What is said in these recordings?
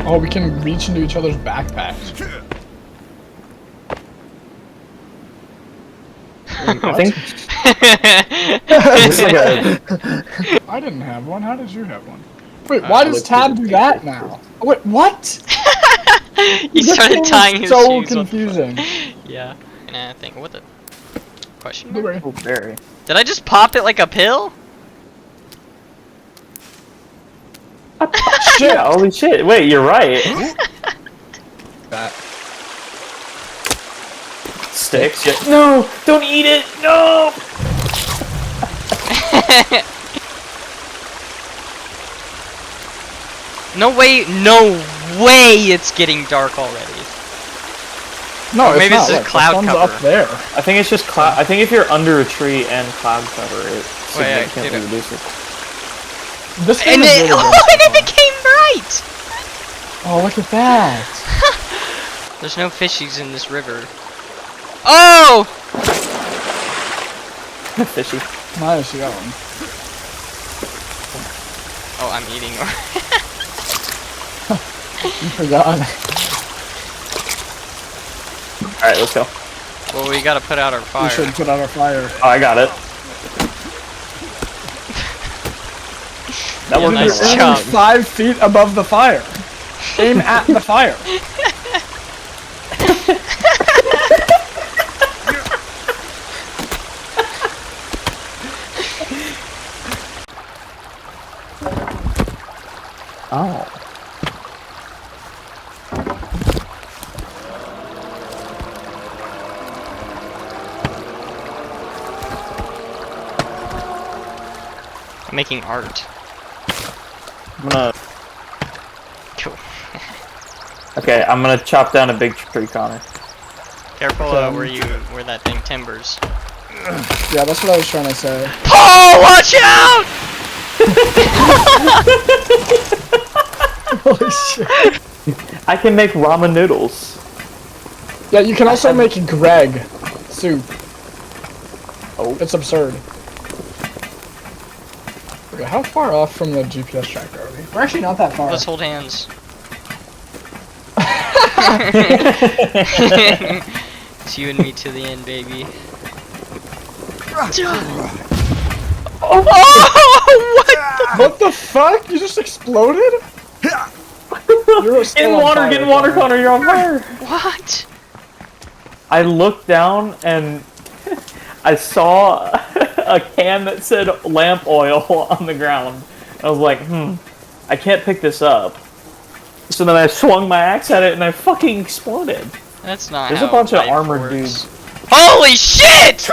Oh, we can reach into each other's backpacks. I think. I didn't have one. How did you have one? Wait, why does Tab do that now? Wait, what? He started tying his so shoes. confusing. Yeah. And I think, what the question? Blueberry. Oh, berry. Did I just pop it like a pill? Shit! Holy shit! Wait, you're right. That. Sticks. Yeah. No! Don't eat it! No! No way it's getting dark already. No, Or maybe it's it's not. just cloud the sun's cover. up there. I think it's just cloud. I think if you're under a tree and cloud cover, it yeah, significantly dude. reduces. This game And is it, really oh, good and it so became bright! far. Oh, look at that! There's no fishies in this river. Oh! Fishy. Nice, you got one. Oh, I'm eating. You forgot. Alright, let's go. Well, we gotta put out our We fire. should put out our fire. Oh, I got it. That Yeah, worked. nice You're job. aiming 5 feet above the fire. Aim at the fire. Oh. I'm making art. I'm gonna. Cool. Okay, I'm gonna chop down a big tree, Connor. Careful where that thing timbers. Yeah, that's what I was trying to say. Oh, watch out! Holy shit. I can make ramen noodles. Yeah, you can also make Greg soup. Oh. It's absurd. Okay, how far off from the GPS tracker are we? We're actually not that far. Let's hold hands. It's you and me to the end, baby. Oh, what the fuck? You just exploded? You're still on fire, Get in water, Connor, you're on fire! What? I looked down and I saw a can that said lamp oil on the ground. I was like, I can't pick this up. So then I swung my axe at it and I fucking exploded. That's not There's how a bunch of life armored works. dudes. Holy shit!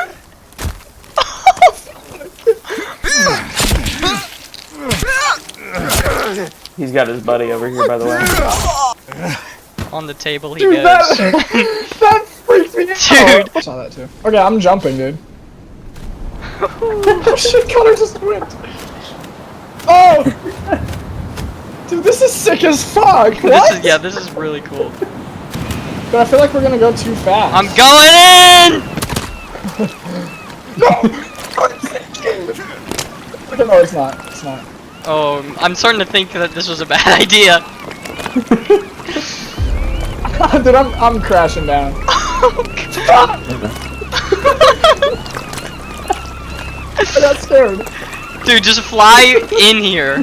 He's got his buddy over here, by the way. On the table he Dude, goes. that freaked me out. Dude. I saw that too. Okay, I'm jumping, dude. Oh shit, Connor just went. Oh! Dude, this is sick as fuck. What? This is really cool. But I feel like we're gonna go too fast. I'm going in! No! Okay, no, it's not. It's not. Oh, I'm starting to think that this was a bad idea. Dude, I'm crashing down. I got scared. Dude, just fly in here.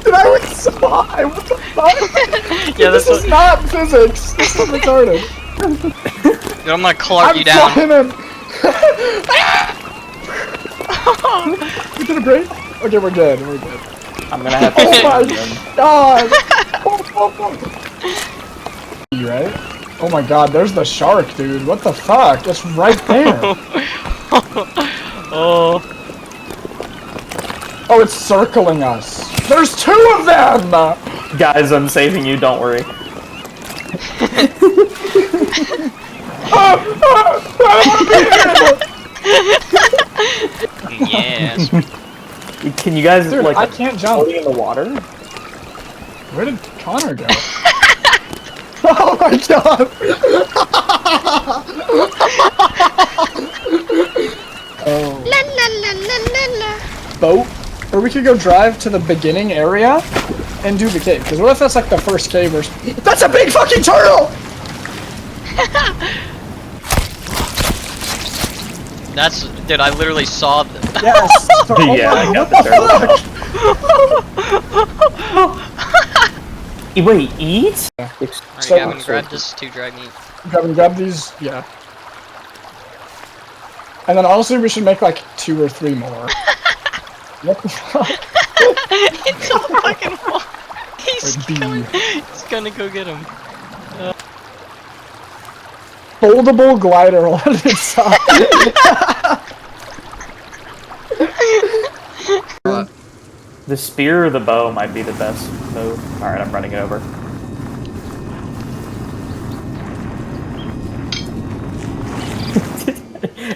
Dude, I would survive. What the fuck? Yeah, This is not physics. This is retarded. Dude, I'm gonna clark I'm you down. flying in. We did a break? Okay, we're good. We're good. I'm gonna have to. Oh my god! You right? Oh my god, there's the shark, dude. What the fuck? It's right there. Oh. Oh, it's circling us. There's 2 of them! Guys, I'm saving you, don't worry. Yes. Can you guys, Dude, like, I can't jump. floating in the water? Where did Connor go? Oh my god! Oh. La la la la la la. Boat? Or we could go drive to the beginning area into the cave. Because what if that's like the first cave or... That's a big fucking turtle! That's, dude, I literally saw the Yes! Oh Yeah, I my, got what the Wait, eat? Alright, So- Gavin, grab this 2 dry meat. Grab these, yeah. And then honestly, we should make like 2 or 3 more. What the fuck? It's a fucking wall. He's Like, he's gonna go get him. Foldable glider on its side. The spear or the bow might be the best move. Alright, I'm running it over.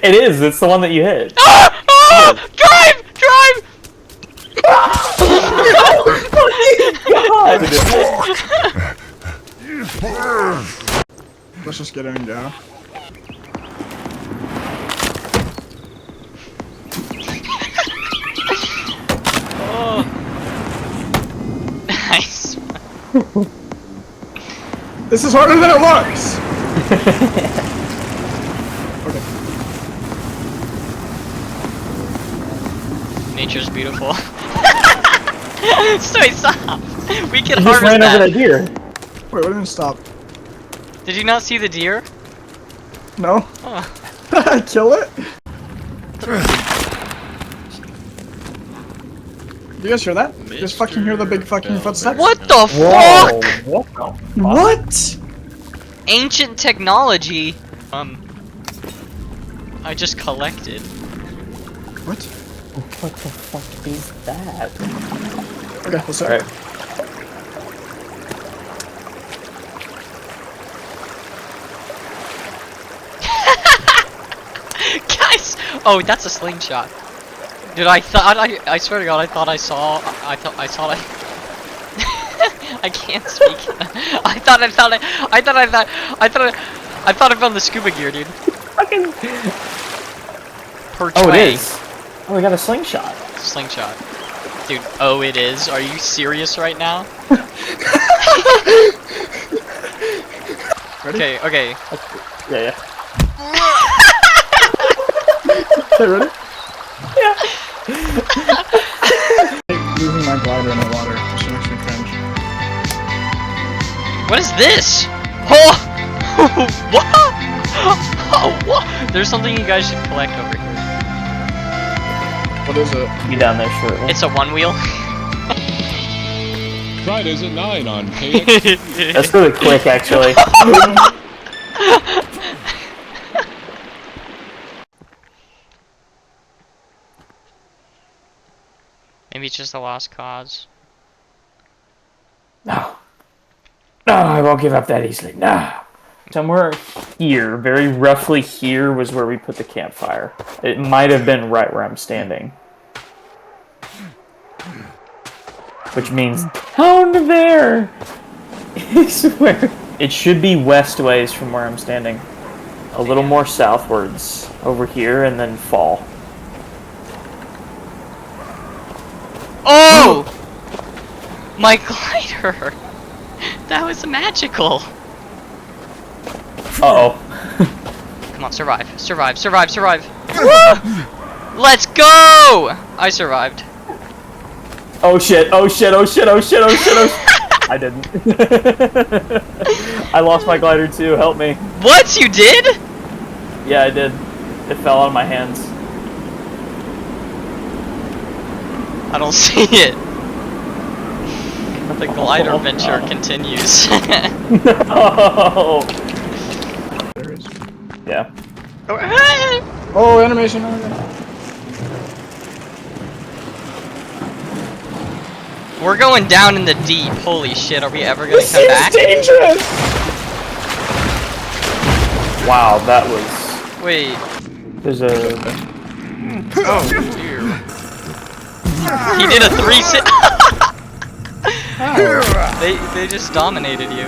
It is, it's the one that you hit. Drive! Drive! Let's just get in and go. Oh. Nice. This is harder than it looks! Okay. Nature's beautiful. Sorry, stop. We can You just harvest ran over that. that deer. Wait, what didn't stop? Did you not see the deer? No? Oh. I kill it? You guys hear that? You just fucking hear the big fucking footsteps? What the Whoa, fuck? what the fuck? What? Ancient technology. I just collected. What? What the fuck is that? Okay, let's Alright. Guys! Oh, that's a slingshot. Dude, I I swear to God, I thought I saw I can't speak. I thought I found the scuba gear, dude. Fucking. Per Oh, it tray. is. Oh, we got a slingshot. Slingshot. Dude, oh, it is? Are you serious right now? Ready? Okay. Yeah. Okay, ready? Losing my glider in the water. This makes me cringe. What is this? Oh! What? Oh, what? There's something you guys should collect over here. What is it? Be down there shortly. It's a one wheel. Fridays at 9 on KX. That's really quick, actually. Maybe it's just a lost cause. No. No, I won't give up that easily. No. Somewhere here, very roughly here, was where we put the campfire. It might have been right where I'm standing. Which means down there is where it should be westways from where I'm standing. A little more southwards over here and then fall. Oh! My glider! That was magical! Uh-oh. Come on, survive. Survive. Woo! Let's go! I survived. Oh shit, I didn't. I lost my glider too, help me. What? You did? Yeah, I did. It fell out of my hands. I don't see it. The glider adventure continues. No! There is. Yeah. Oh, animation. Oh, yeah. We're going down in the deep. Holy shit, are we ever gonna This come seems back? dangerous! Wow, that was... Wait. There's a... Oh, dear. He did a 360. They just dominated you.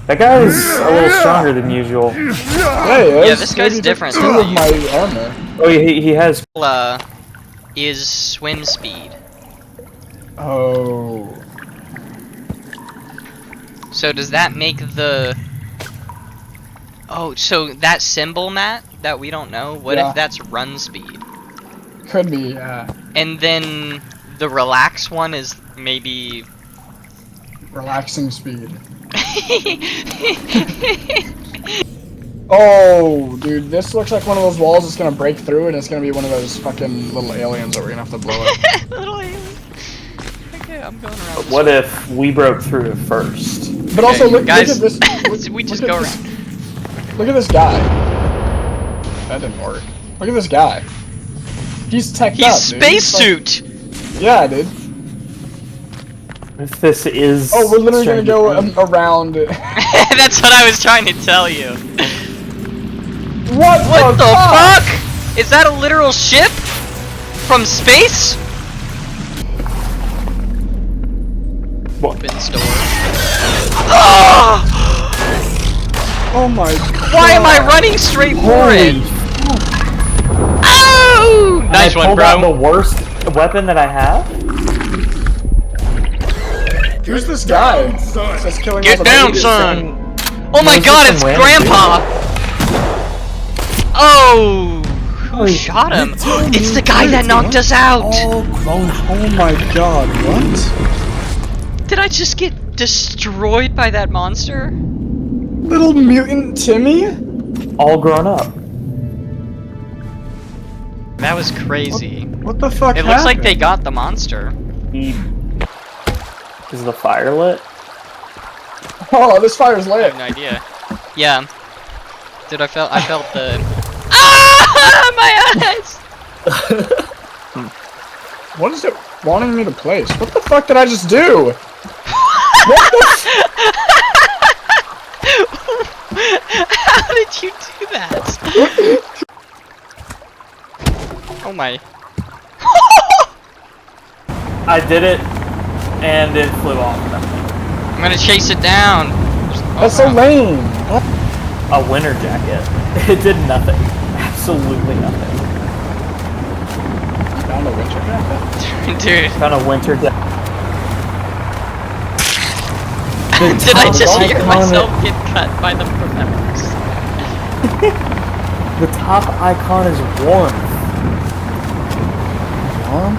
That guy's a little stronger than usual. Yeah, Yeah, this guy's different Two than of my armor. Oh, he has... is swim speed. Oh. So does that make the... Oh, so that symbol, Matt, that we don't know, what Yeah. if that's run speed? Could be, yeah. And then the relax one is maybe... Relaxing speed. Oh, dude, this looks like one of those walls that's gonna break through, and it's gonna be one of those fucking little aliens that we're gonna have to blow up. Little alien. Okay, I'm going around. But what if we broke through it first? But also, look, guys, look at this. we just look go at around. this- Look at this guy. That didn't work. Look at this guy. He's teched He's up, dude. spacesuit! Yeah, dude. If this is... Oh, we're literally gonna Stranger go Things. around it. That's what I was trying to tell you. What What the fuck? Is that a literal ship? From space? What? Open store. Oh! Oh my god. Why am I running straight for it? Oh! Nice I one, pulled out the bro. worst weapon that I have? Who's this guy? That's killing all Get the down, babies. son! Oh my Those are god, some it's random Grandpa! Oh! Who Wait, shot him? you told me It's the guy that knocked us out! Oh my god, what? Did I just get destroyed by that monster? Little mutant Timmy? All grown up. That was crazy. What the fuck It looks like they got the monster. Is the fire lit? Oh, this fire's I lit. have no idea. Yeah. Dude, I felt the... Ah! My eyes! What is it wanting me to place? What the fuck did I just do? What the How did you do that? Oh my. I did it, and it flew off. I'm gonna chase it down. That's so lame. What? A winter jacket. It did nothing. Absolutely nothing. Found a winter jacket. Dude, Found a winter jacket. did I just hear myself get cut by the propellers? The top icon is warm. Warm?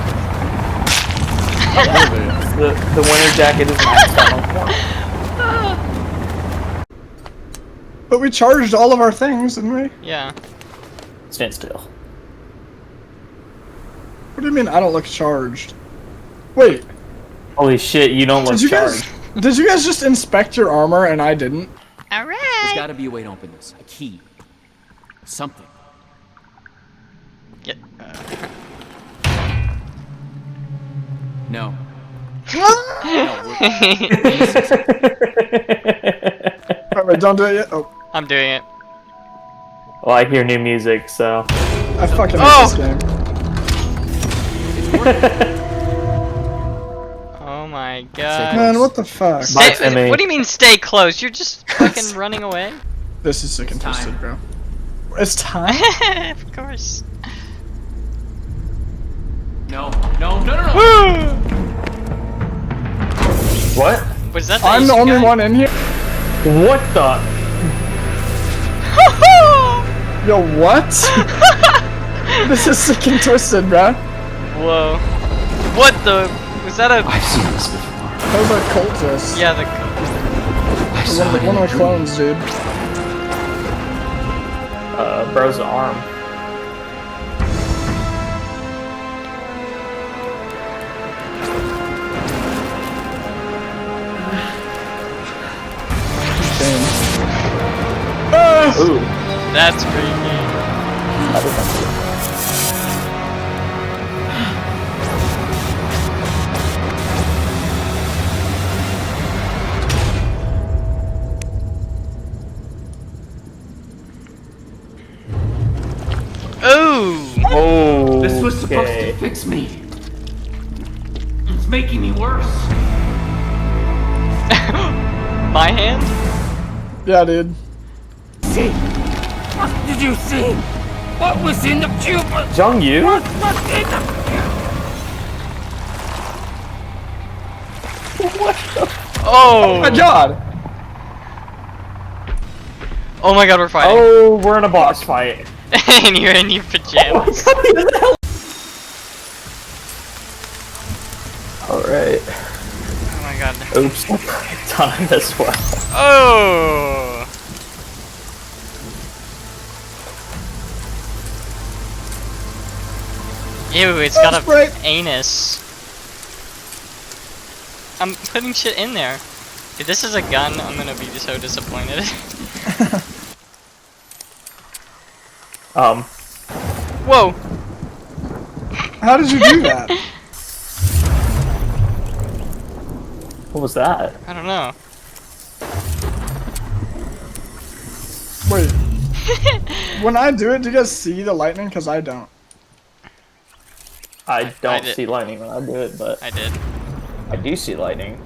The winter jacket is maxed out on warm. But we charged all of our things, didn't we? Yeah. Stand still. What do you mean I don't look charged? Wait, Holy shit, you don't look did you charged. guys just inspect your armor and I didn't? There's Alright. gotta be a way to open this. A key. Something. Get, No. Alright, don't do it yet. Oh, I'm doing it. Well, I hear new music, so. I fucking hate Oh! this game. Oh my god. Man, what the fuck? Bye, Stay, Timmy. what do you mean stay close? You're just fucking running away? This is sick and twisted, bro. It's time? Of course. No. No. No. No. No. Woo! What? Was that I'm the Asian only guy? one in here? What the? Yo, what? This is sick and twisted, bro. Whoa. What the? Was that a... I've seen this before. That was a cultist. Yeah, the... I saw it in One a of the dream. clones, dude. Bro's arm. Ooh. That's freaky. That was nice. Ooh! Oh. This was supposed to fix me. It's making me worse. My hand? Yeah, dude. See? What did you see? What was in the cube? Jung Yu? What was in the cube? Oh! Oh my god! Oh my god, we're fighting. Oh, we're in a boss fight. And you're in your pajamas. Alright. Oh my god. Oops, I done this well. Oh! Ew, it's got That's a right. anus. I'm putting shit in there. If this is a gun, I'm gonna be so disappointed. Whoa! How did you do that? What was that? I don't know. Wait. When I do it, do you guys see the lightning? Because I don't. I don't did. see lightning when I do it, but I did. I do see lightning.